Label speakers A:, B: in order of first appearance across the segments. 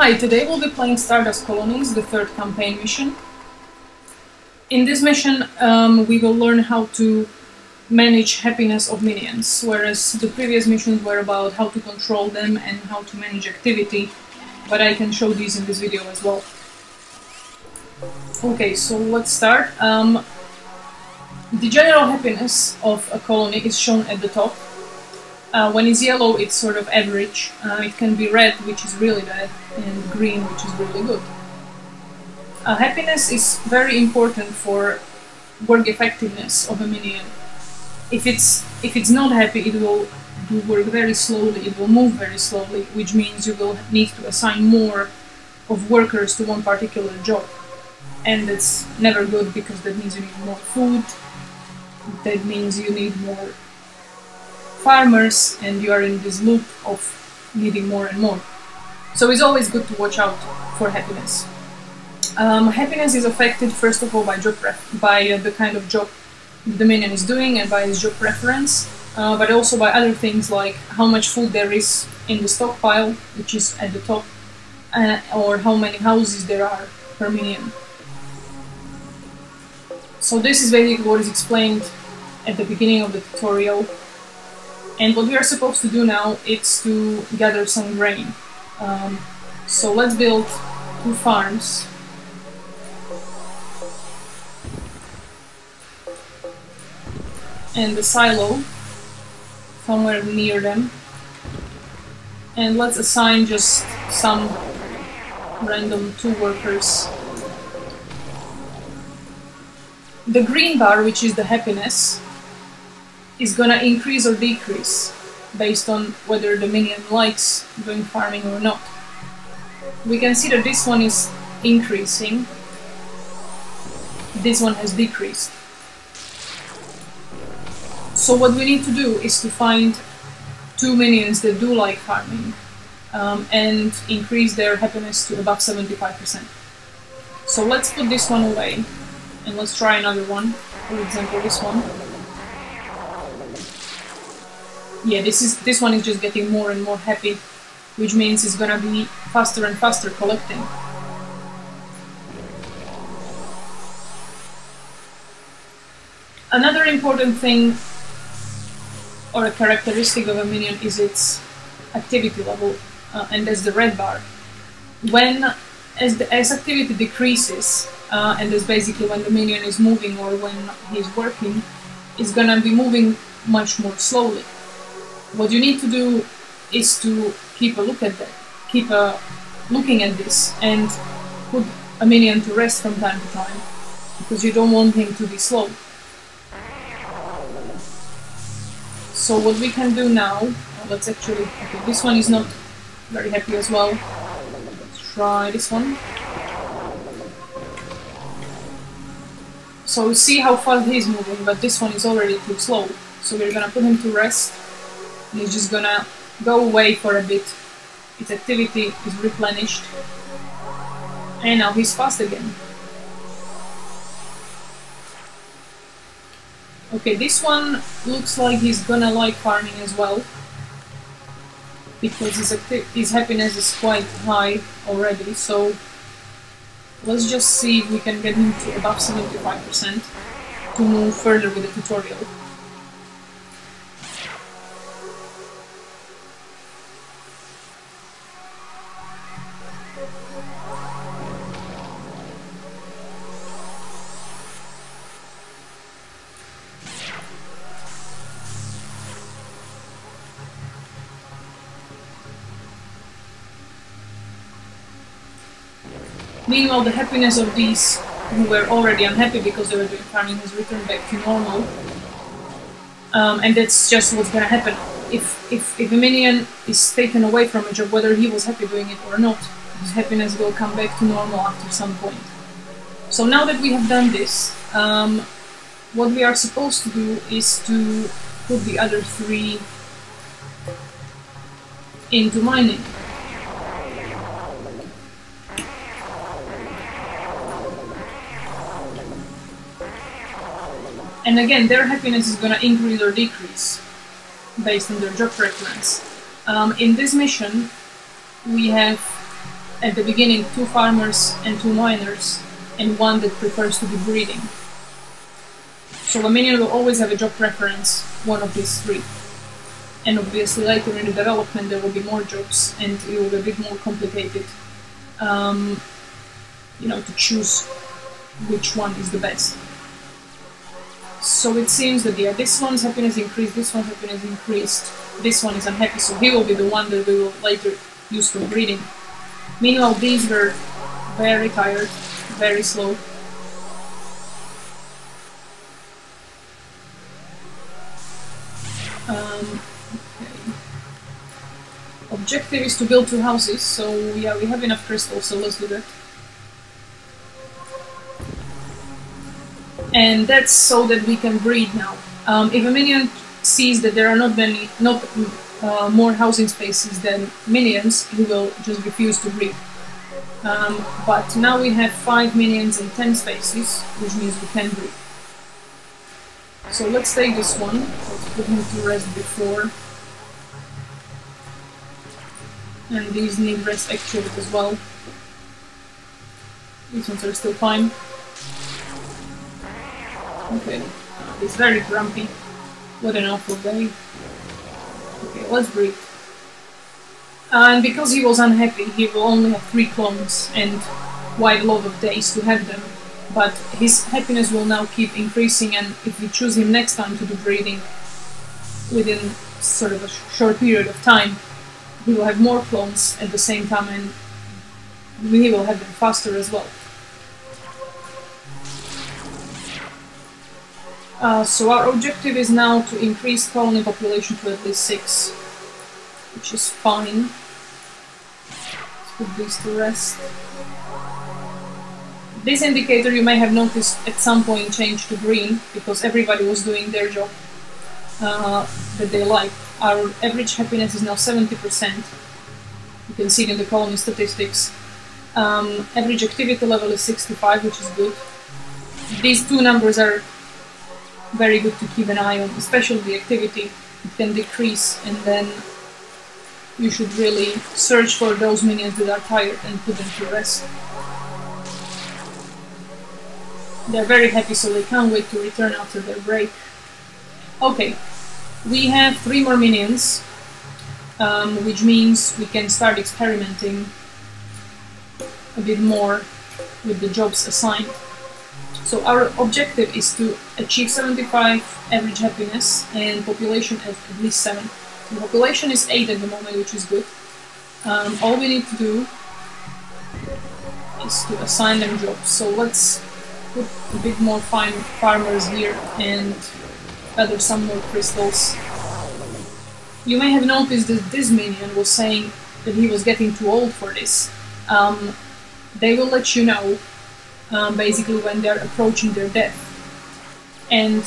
A: Hi, today we'll be playing Stardust Colonies, the third campaign mission. In this mission, we will learn how to manage happiness of minions, whereas the previous missions were about how to control them and how to manage activity, but I can show these in this video as well. Okay, so let's start. The general happiness of a colony is shown at the top. When it's yellow, it's sort of average. It can be red, which is really bad, and green, which is really good. Happiness is very important for work effectiveness of a minion. If it's not happy, it will do work very slowly, it will move very slowly, which means you will need to assign more of workers to one particular job. And that's never good, because that means you need more food, that means you need more farmers, and you are in this loop of needing more and more. So it's always good to watch out for happiness. Happiness is affected first of all by the kind of job the minion is doing and by his job preference, but also by other things like how much food there is in the stockpile, which is at the top, or how many houses there are per minion. So this is basically what is explained at the beginning of the tutorial. And what we are supposed to do now is to gather some grain. So let's build 2 farms. And the silo somewhere near them. And let's assign just some random 2 workers. The green bar, which is the happiness, is gonna increase or decrease based on whether the minion likes doing farming or not. We can see that this one is increasing, this one has decreased. So what we need to do is to find 2 minions that do like farming and increase their happiness to above 75%. So let's put this one away and let's try another one, for example this one. Yeah, this one is just getting more and more happy, which means it's gonna be faster and faster collecting. Another important thing, or a characteristic of a minion, is its activity level, and that's the red bar. As activity decreases, and that's basically when the minion is moving or when he's working, it's gonna be moving much more slowly. What you need to do is to keep a look at that, keep looking at this, and put a minion to rest from time to time, because you don't want him to be slow. So what we can do now, let's actually, okay, this one is not very happy as well. Let's try this one. So see how fast he's moving, but this one is already too slow. So we're gonna put him to rest. And he's just gonna go away for a bit. Its activity is replenished. And now he's fast again. Okay, this one looks like he's gonna like farming as well, because his happiness is quite high already. So let's just see if we can get him to above 75% to move further with the tutorial. Meanwhile, the happiness of these who were already unhappy because they were doing farming has returned back to normal. And that's just what's gonna happen. If a minion is taken away from a job, whether he was happy doing it or not, his happiness will come back to normal after some point. So now that we have done this, what we are supposed to do is to put the other 3 into mining. And again, their happiness is going to increase or decrease based on their job preference. In this mission, we have at the beginning 2 farmers and 2 miners, and 1 that prefers to be breeding. So a minion will always have a job preference, one of these 3. And obviously later in the development there will be more jobs, and it will be a bit more complicated, you know, to choose which one is the best. So it seems that, yeah, this one's happiness increased, this one's happiness increased, this one is unhappy, so he will be the one that we will later use for breeding. Meanwhile, these were very tired, very slow. Okay. Objective is to build 2 houses, so yeah, we have enough crystals, so let's do that. And that's so that we can breed now. If a minion sees that there are not more housing spaces than minions, he will just refuse to breed. But now we have 5 minions and 10 spaces, which means we can breed. So let's take this one. Let's put him to rest before. And these need rest actually as well. These ones are still fine. Okay, he's very grumpy. What an awful day. Okay, let's breed. And because he was unhappy, he will only have 3 clones and quite a lot of days to have them. But his happiness will now keep increasing, and if we choose him next time to do breeding within sort of a short period of time, he will have more clones at the same time, and we will have them faster as well. So our objective is now to increase colony population to at least 6, which is fine. Let's put these to rest. This indicator you may have noticed at some point changed to green, because everybody was doing their job that they like. Our average happiness is now 70%. You can see it in the colony statistics. Average activity level is 65, which is good. These 2 numbers are very good to keep an eye on, especially the activity. It can decrease, and then you should really search for those minions that are tired and put them to rest. They're very happy, so they can't wait to return after their break. Okay, we have 3 more minions, which means we can start experimenting a bit more with the jobs assigned. So our objective is to achieve 75 average happiness and population at least 7. The population is 8 at the moment, which is good. All we need to do is to assign them jobs. So let's put a bit more farmers here and gather some more crystals. You may have noticed that this minion was saying that he was getting too old for this. They will let you know basically when they're approaching their death. And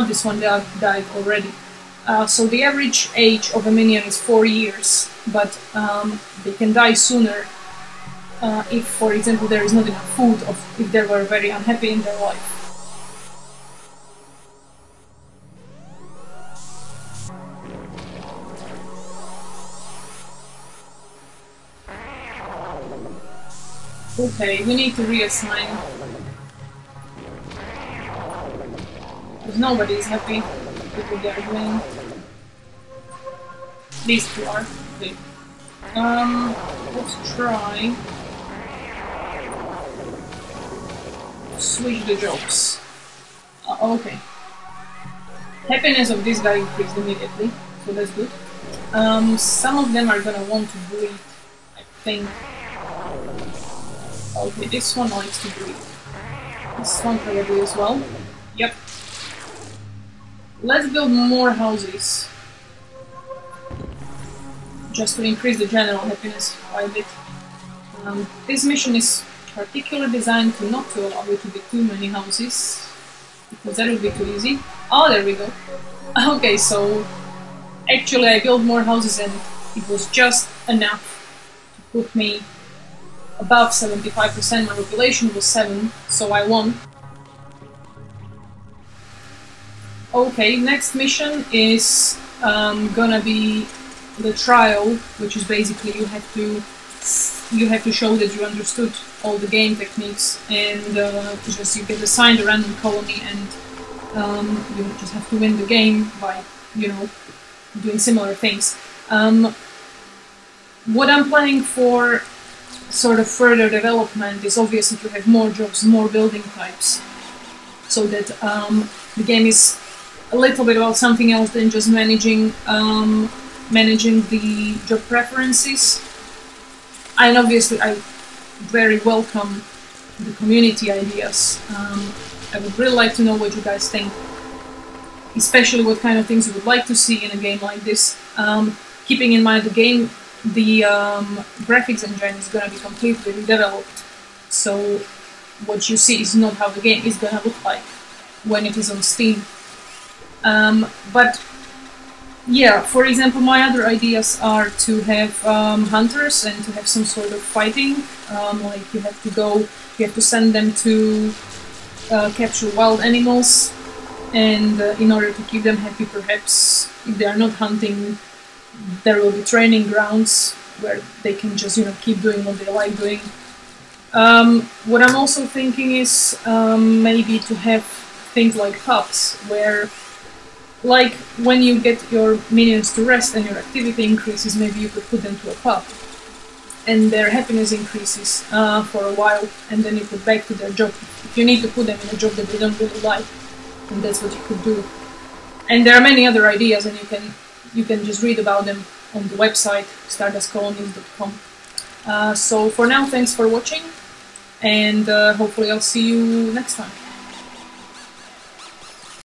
A: this one died already. So the average age of a minion is 4 years, but they can die sooner if, for example, there is not enough food, or if they were very unhappy in their life. Okay, we need to reassign. Because nobody is happy with what they are doing. These 2 are. Okay. Let's try switch the jobs. Okay. Happiness of this guy increased immediately, so that's good. Some of them are gonna want to breed, I think. Okay, this one likes to breed. This one probably as well. Yep. Let's build more houses. Just to increase the general happiness quite a bit. This mission is particularly designed to not to allow you to build too many houses, because that would be too easy. Oh, there we go. Okay, so actually I built more houses and it was just enough to put me above 75%. My population was 7, so I won. Okay, next mission is gonna be the trial, which is basically you have to you have to show that you understood all the game techniques, and just you get assigned a random colony, and you just have to win the game by, you know, doing similar things. What I'm planning for sort of further development is obviously to have more jobs, more building types, so that the game is a little bit about something else than just managing the job preferences. And obviously I very welcome the community ideas. I would really like to know what you guys think, especially what kind of things you would like to see in a game like this. Keeping in mind the graphics engine is going to be completely redeveloped, so what you see is not how the game is going to look like when it is on Steam. But yeah, for example, my other ideas are to have hunters and to have some sort of fighting. Like you have to send them to capture wild animals, and in order to keep them happy, perhaps if they are not hunting, there will be training grounds where they can just, you know, keep doing what they like doing. What I'm also thinking is maybe to have things like hubs, where, like, when you get your minions to rest and your activity increases, maybe you could put them to a pub, and their happiness increases for a while, and then you put back to their job. If you need to put them in a job that they don't really like, and that's what you could do. And there are many other ideas, and you can just read about them on the website stardustcolonies.com. So for now, thanks for watching, and hopefully I'll see you next time.